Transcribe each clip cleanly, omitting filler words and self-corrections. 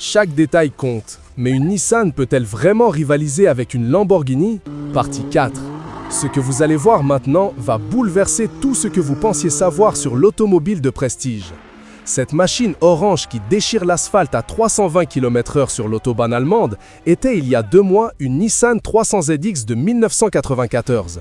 Chaque détail compte, mais une Nissan peut-elle vraiment rivaliser avec une Lamborghini? Partie 4. Ce que vous allez voir maintenant va bouleverser tout ce que vous pensiez savoir sur l'automobile de prestige. Cette machine orange qui déchire l'asphalte à 320 km/h sur l'autobahn allemande était il y a 2 mois une Nissan 300ZX de 1994.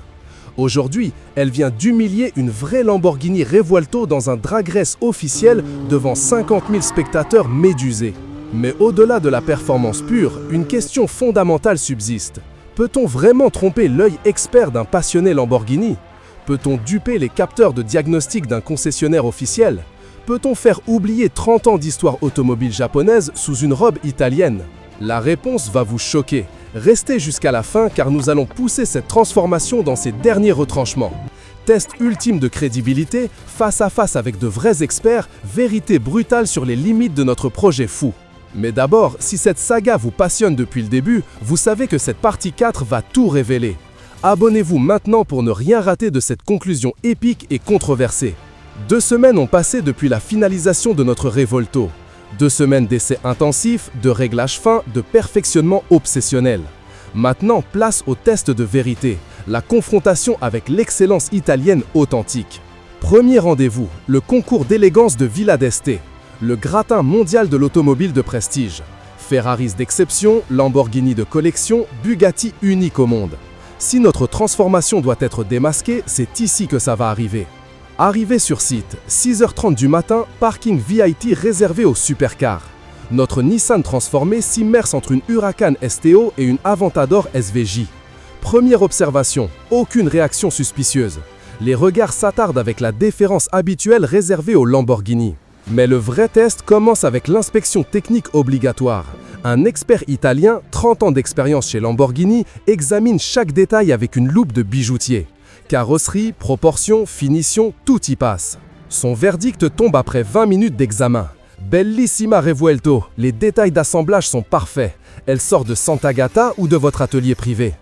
Aujourd'hui, elle vient d'humilier une vraie Lamborghini Revuelto dans un drag race officiel devant 50 000 spectateurs médusés. Mais au-delà de la performance pure, une question fondamentale subsiste. Peut-on vraiment tromper l'œil expert d'un passionné Lamborghini? Peut-on duper les capteurs de diagnostic d'un concessionnaire officiel? Peut-on faire oublier 30 ans d'histoire automobile japonaise sous une robe italienne? La réponse va vous choquer. Restez jusqu'à la fin car nous allons pousser cette transformation dans ses derniers retranchements. Test ultime de crédibilité, face à face avec de vrais experts, vérité brutale sur les limites de notre projet fou. Mais d'abord, si cette saga vous passionne depuis le début, vous savez que cette partie 4 va tout révéler. Abonnez-vous maintenant pour ne rien rater de cette conclusion épique et controversée. 2 semaines ont passé depuis la finalisation de notre Revuelto. 2 semaines d'essais intensifs, de réglages fins, de perfectionnement obsessionnel. Maintenant, place au test de vérité, la confrontation avec l'excellence italienne authentique. Premier rendez-vous, le concours d'élégance de Villa d'Este. Le gratin mondial de l'automobile de prestige. Ferraris d'exception, Lamborghini de collection, Bugatti unique au monde. Si notre transformation doit être démasquée, c'est ici que ça va arriver. Arrivé sur site, 6h30 du matin, parking VIP réservé aux supercars. Notre Nissan transformée s'immerse entre une Huracan STO et une Aventador SVJ. Première observation, aucune réaction suspicieuse. Les regards s'attardent avec la déférence habituelle réservée aux Lamborghini. Mais le vrai test commence avec l'inspection technique obligatoire. Un expert italien, 30 ans d'expérience chez Lamborghini, examine chaque détail avec une loupe de bijoutier. Carrosserie, proportions, finition, tout y passe. Son verdict tombe après 20 minutes d'examen. Bellissima Revuelto, les détails d'assemblage sont parfaits. Elle sort de Sant'Agata ou de votre atelier privé?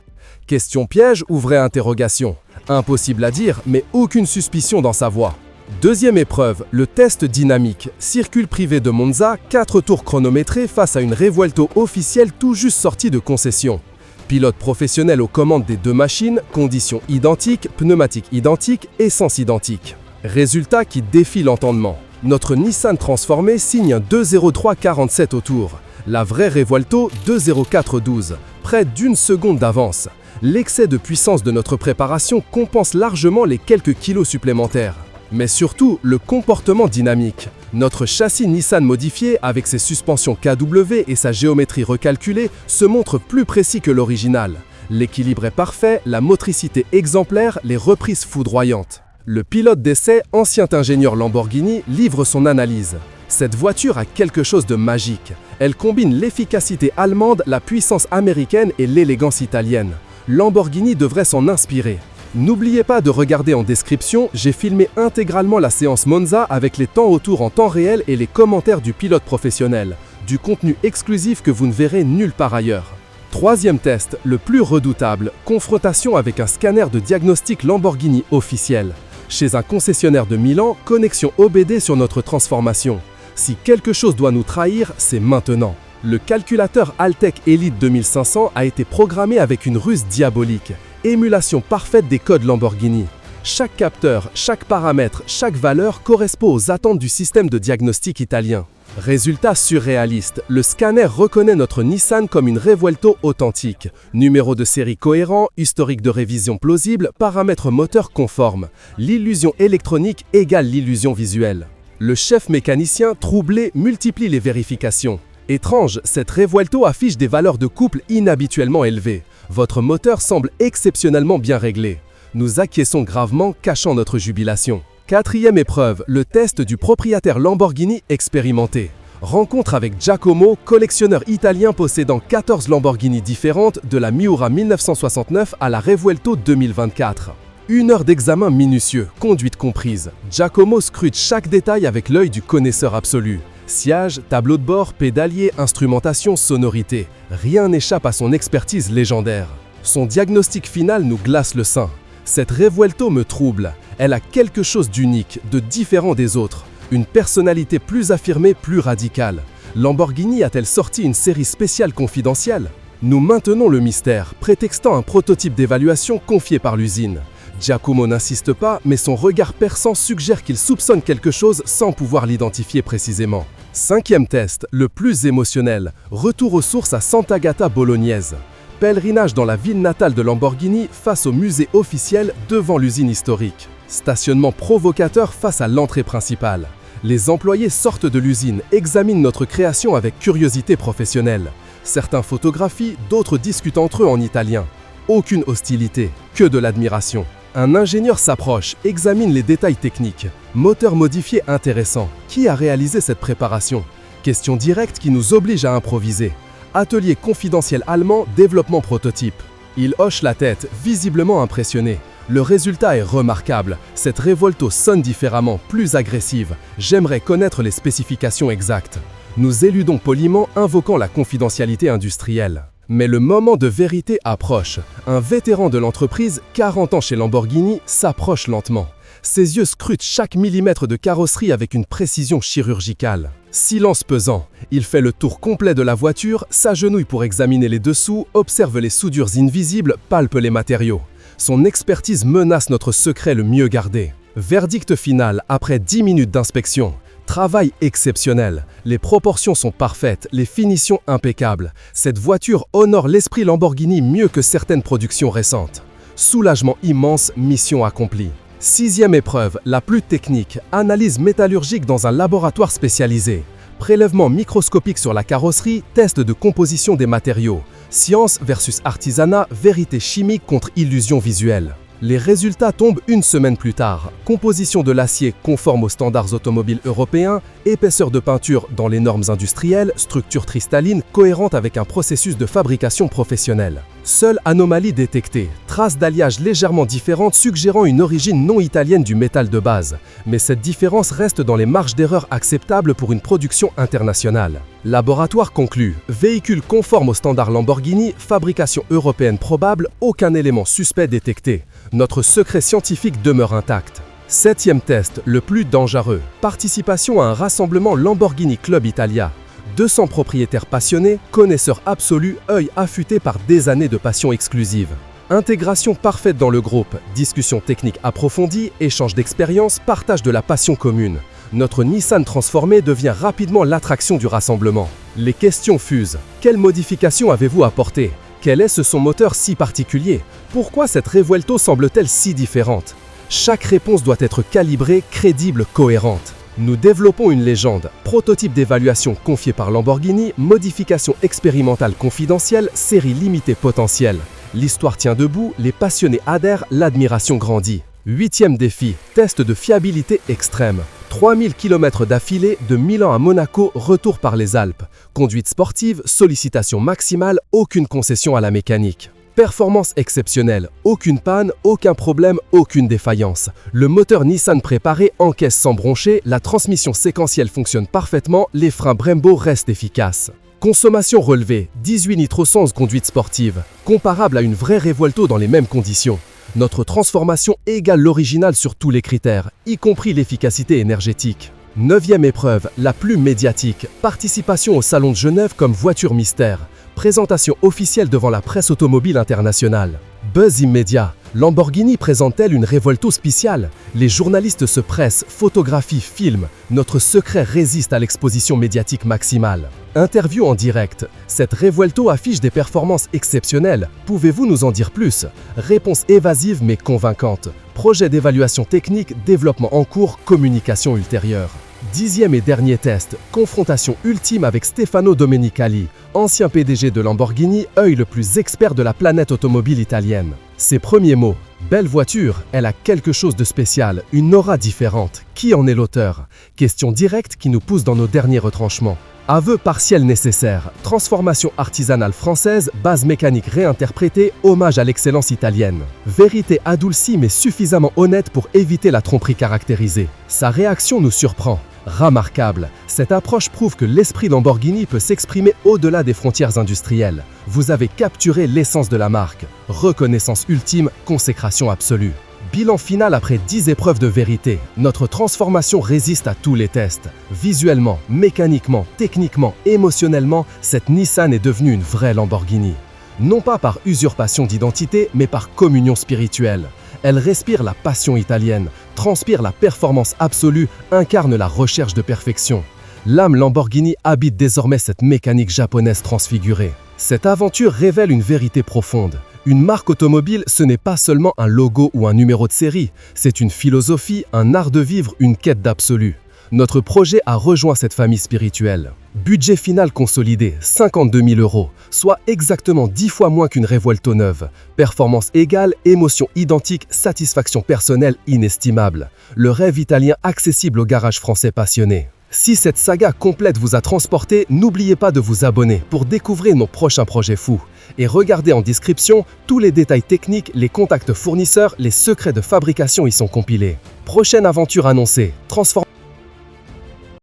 Question piège ou vraie interrogation? Impossible à dire, mais aucune suspicion dans sa voix. Deuxième épreuve, le test dynamique. Circuit privé de Monza, 4 tours chronométrés face à une Revuelto officielle tout juste sortie de concession. Pilote professionnel aux commandes des 2 machines, conditions identiques, pneumatiques identiques, essence identique. Résultat qui défie l'entendement. Notre Nissan transformée signe un 2:03,47 au tour. La vraie Revuelto 2:04,12, près d'1 seconde d'avance. L'excès de puissance de notre préparation compense largement les quelques kilos supplémentaires. Mais surtout, le comportement dynamique. Notre châssis Nissan modifié, avec ses suspensions KW et sa géométrie recalculée, se montre plus précis que l'original. L'équilibre est parfait, la motricité exemplaire, les reprises foudroyantes. Le pilote d'essai, ancien ingénieur Lamborghini, livre son analyse. Cette voiture a quelque chose de magique. Elle combine l'efficacité allemande, la puissance américaine et l'élégance italienne. Lamborghini devrait s'en inspirer. N'oubliez pas de regarder en description, j'ai filmé intégralement la séance Monza avec les temps autour en temps réel et les commentaires du pilote professionnel. Du contenu exclusif que vous ne verrez nulle part ailleurs. Troisième test, le plus redoutable, confrontation avec un scanner de diagnostic Lamborghini officiel. Chez un concessionnaire de Milan, connexion OBD sur notre transformation. Si quelque chose doit nous trahir, c'est maintenant. Le calculateur Altec Elite 2500 a été programmé avec une ruse diabolique. Émulation parfaite des codes Lamborghini. Chaque capteur, chaque paramètre, chaque valeur correspond aux attentes du système de diagnostic italien. Résultat surréaliste, le scanner reconnaît notre Nissan comme une Revuelto authentique. Numéro de série cohérent, historique de révision plausible, paramètres moteur conformes. L'illusion électronique égale l'illusion visuelle. Le chef mécanicien, troublé, multiplie les vérifications. Étrange, cette Revuelto affiche des valeurs de couple inhabituellement élevées. Votre moteur semble exceptionnellement bien réglé. Nous acquiesçons gravement, cachant notre jubilation. Quatrième épreuve, le test du propriétaire Lamborghini expérimenté. Rencontre avec Giacomo, collectionneur italien possédant 14 Lamborghini différentes de la Miura 1969 à la Revuelto 2024. 1 heure d'examen minutieux, conduite comprise. Giacomo scrute chaque détail avec l'œil du connaisseur absolu. Siège, tableau de bord, pédalier, instrumentation, sonorité. Rien n'échappe à son expertise légendaire. Son diagnostic final nous glace le sein. Cette Revuelto me trouble. Elle a quelque chose d'unique, de différent des autres. Une personnalité plus affirmée, plus radicale. Lamborghini a-t-elle sorti une série spéciale confidentielle? Nous maintenons le mystère, prétextant un prototype d'évaluation confié par l'usine. Giacomo n'insiste pas, mais son regard perçant suggère qu'il soupçonne quelque chose sans pouvoir l'identifier précisément. 5e test, le plus émotionnel. Retour aux sources à Sant'Agata bolognaise. Pèlerinage dans la ville natale de Lamborghini face au musée officiel devant l'usine historique. Stationnement provocateur face à l'entrée principale. Les employés sortent de l'usine, examinent notre création avec curiosité professionnelle. Certains photographient, d'autres discutent entre eux en italien. Aucune hostilité, que de l'admiration. Un ingénieur s'approche, examine les détails techniques. Moteur modifié intéressant. Qui a réalisé cette préparation? Question directe qui nous oblige à improviser. Atelier confidentiel allemand, développement prototype. Il hoche la tête, visiblement impressionné. Le résultat est remarquable. Cette Revuelto sonne différemment, plus agressive. J'aimerais connaître les spécifications exactes. Nous éludons poliment, invoquant la confidentialité industrielle. Mais le moment de vérité approche. Un vétéran de l'entreprise, 40 ans chez Lamborghini, s'approche lentement. Ses yeux scrutent chaque millimètre de carrosserie avec une précision chirurgicale. Silence pesant. Il fait le tour complet de la voiture, s'agenouille pour examiner les dessous, observe les soudures invisibles, palpe les matériaux. Son expertise menace notre secret le mieux gardé. Verdict final après 10 minutes d'inspection. Travail exceptionnel. Les proportions sont parfaites, les finitions impeccables. Cette voiture honore l'esprit Lamborghini mieux que certaines productions récentes. Soulagement immense, mission accomplie. 6e épreuve, la plus technique, analyse métallurgique dans un laboratoire spécialisé. Prélèvement microscopique sur la carrosserie, test de composition des matériaux. Science versus artisanat, vérité chimique contre illusion visuelle. Les résultats tombent une semaine plus tard. Composition de l'acier conforme aux standards automobiles européens, épaisseur de peinture dans les normes industrielles, structure cristalline cohérente avec un processus de fabrication professionnel. Seule anomalie détectée, traces d'alliage légèrement différentes suggérant une origine non italienne du métal de base. Mais cette différence reste dans les marges d'erreur acceptables pour une production internationale. Laboratoire conclut, véhicule conforme aux standards Lamborghini, fabrication européenne probable, aucun élément suspect détecté. Notre secret scientifique demeure intact. 7e test, le plus dangereux. Participation à un rassemblement Lamborghini Club Italia. 200 propriétaires passionnés, connaisseurs absolus, œil affûté par des années de passion exclusive. Intégration parfaite dans le groupe, discussion technique approfondie, échange d'expériences, partage de la passion commune. Notre Nissan transformé devient rapidement l'attraction du rassemblement. Les questions fusent. Quelles modifications avez-vous apportées? Quel est ce son moteur si particulier? Pourquoi cette Revuelto semble-t-elle si différente? Chaque réponse doit être calibrée, crédible, cohérente. Nous développons une légende, prototype d'évaluation confié par Lamborghini, modification expérimentale confidentielle, série limitée potentielle. L'histoire tient debout, les passionnés adhèrent, l'admiration grandit. 8e défi, test de fiabilité extrême. 3000 km d'affilée, de Milan à Monaco, retour par les Alpes. Conduite sportive, sollicitation maximale, aucune concession à la mécanique. Performance exceptionnelle, aucune panne, aucun problème, aucune défaillance. Le moteur Nissan préparé encaisse sans broncher, la transmission séquentielle fonctionne parfaitement, les freins Brembo restent efficaces. Consommation relevée, 18 nitrosens conduite sportive, comparable à une vraie Revuelto dans les mêmes conditions. Notre transformation égale l'original sur tous les critères, y compris l'efficacité énergétique. 9e épreuve, la plus médiatique, participation au Salon de Genève comme voiture mystère. Présentation officielle devant la presse automobile internationale. Buzz immédiat. Lamborghini présente-t-elle une Revuelto spéciale? Les journalistes se pressent, photographient, filment. Notre secret résiste à l'exposition médiatique maximale. Interview en direct. Cette Revuelto affiche des performances exceptionnelles. Pouvez-vous nous en dire plus? Réponse évasive mais convaincante. Projet d'évaluation technique, développement en cours, communication ultérieure. 10e et dernier test, confrontation ultime avec Stefano Domenicali, ancien PDG de Lamborghini, œil le plus expert de la planète automobile italienne. Ses premiers mots, belle voiture, elle a quelque chose de spécial, une aura différente. Qui en est l'auteur? Question directe qui nous pousse dans nos derniers retranchements. Aveu partiel nécessaire, transformation artisanale française, base mécanique réinterprétée, hommage à l'excellence italienne. Vérité adoucie mais suffisamment honnête pour éviter la tromperie caractérisée. Sa réaction nous surprend. Remarquable, cette approche prouve que l'esprit Lamborghini peut s'exprimer au-delà des frontières industrielles. Vous avez capturé l'essence de la marque. Reconnaissance ultime, consécration absolue. Bilan final après 10 épreuves de vérité. Notre transformation résiste à tous les tests. Visuellement, mécaniquement, techniquement, émotionnellement, cette Nissan est devenue une vraie Lamborghini. Non pas par usurpation d'identité, mais par communion spirituelle. Elle respire la passion italienne, transpire la performance absolue, incarne la recherche de perfection. L'âme Lamborghini habite désormais cette mécanique japonaise transfigurée. Cette aventure révèle une vérité profonde. Une marque automobile, ce n'est pas seulement un logo ou un numéro de série, c'est une philosophie, un art de vivre, une quête d'absolu. Notre projet a rejoint cette famille spirituelle. Budget final consolidé, 52 000 €, soit exactement 10 fois moins qu'une Revuelto neuve. Performance égale, émotion identique, satisfaction personnelle inestimable. Le rêve italien accessible aux garages français passionnés. Si cette saga complète vous a transporté, n'oubliez pas de vous abonner pour découvrir nos prochains projets fous. Et regardez en description, tous les détails techniques, les contacts fournisseurs, les secrets de fabrication y sont compilés. Prochaine aventure annoncée, transformation.